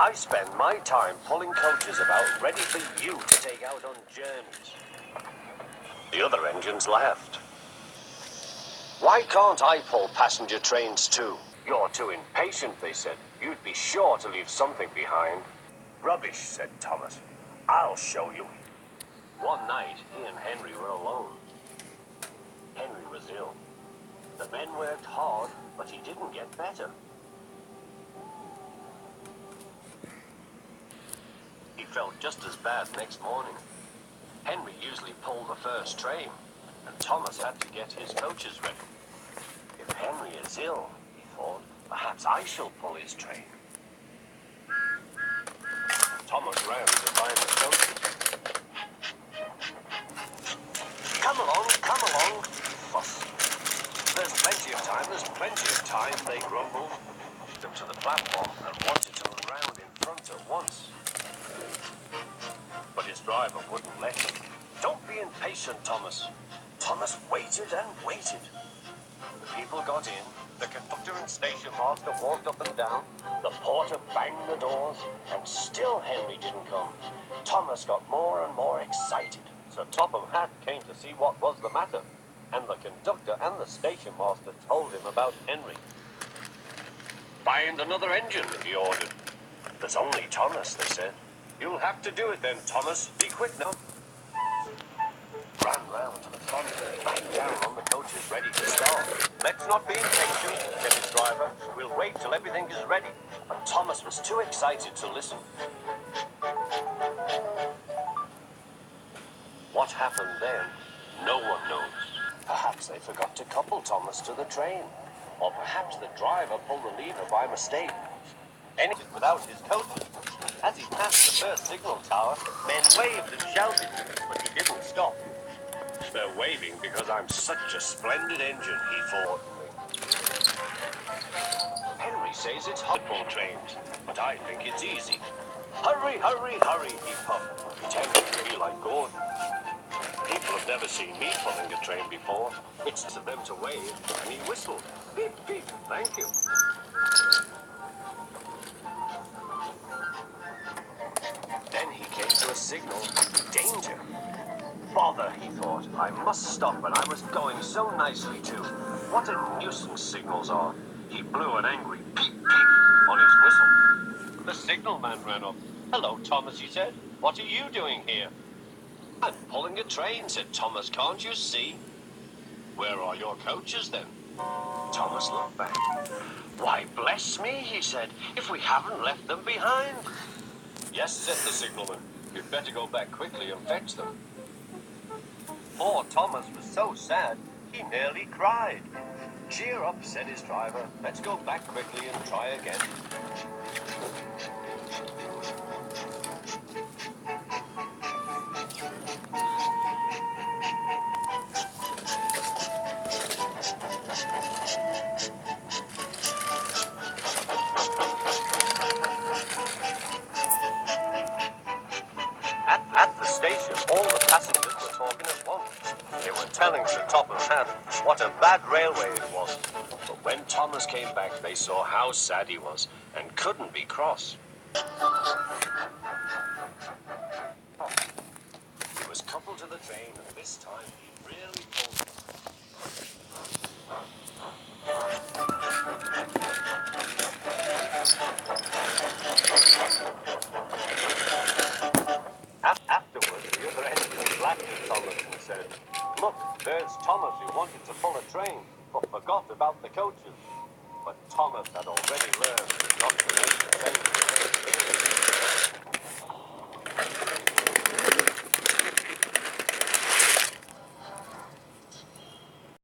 I spend my time pulling coaches about ready for you to take out on journeys. The other engines laughed. Why can't I pull passenger trains too? You're too impatient, they said. You'd be sure to leave something behind. Rubbish, said Thomas. I'll show you. One night, he and Henry were alone. Henry was ill. The men worked hard, but he didn't get better. He felt just as bad next morning. Henry usually pulled the first train, and Thomas had to get his coaches ready. If Henry is ill, he thought, perhaps I shall pull his train. Thomas ran to find the coaches. Come along, fuss. There's plenty of time, they grumbled. Them to the platform and wanted to run round in front at once. But his driver wouldn't let him. Don't be impatient, Thomas. Thomas waited and waited. The people got in, the conductor and station master walked up and down, the porter banged the doors, and still Henry didn't come. Thomas got more and more excited, so Topham Hatt came to see what was the matter, and the conductor and the station master told him about Henry. Find another engine, he ordered. There's only Thomas, they said. You'll have to do it then, Thomas. Be quick now. Ran round to the front, back down on the coaches ready to start. Let's not be impatient, said his driver. We'll wait till everything is ready. But Thomas was too excited to listen. What happened then, no one knows. Perhaps they forgot to couple Thomas to the train. Or perhaps the driver pulled the lever by mistake. Anything without his coaches. As he passed the first signal tower, men waved and shouted, but he didn't stop. They're waving because I'm such a splendid engine, he thought. Henry says it's hard to pull trains, but I think it's easy. Hurry, hurry, hurry, he puffed, pretending to be like Gordon. People have never seen me pulling a train before. It's to them to wave, and he whistled. Beep, beep, thank you. Then he came to a signal. Danger. Bother, he thought. I must stop, and I was going so nicely too. What a nuisance signals are. He blew an angry peep, peep on his whistle. The signalman ran up. Hello, Thomas, he said. What are you doing here? I'm pulling a train, said Thomas. Can't you see? Where are your coaches, then? Thomas looked back. Why, bless me, he said, if we haven't left them behind. Yes, said the signalman. You'd better go back quickly and fetch them. Poor Thomas was so sad, he nearly cried. Cheer up, said his driver. Let's go back quickly and try again. At the station, all the passengers were talking at once. They were telling Sir Topham Hatt what a bad railway it was. But when Thomas came back, they saw how sad he was and couldn't be cross. He was coupled to the train, and this time he really pulled it. Afterwards, the other engine laughed at Thomas and said, Look, there's Thomas who wanted to pull a train, but forgot about the coaches. But Thomas had already learned not to make the train.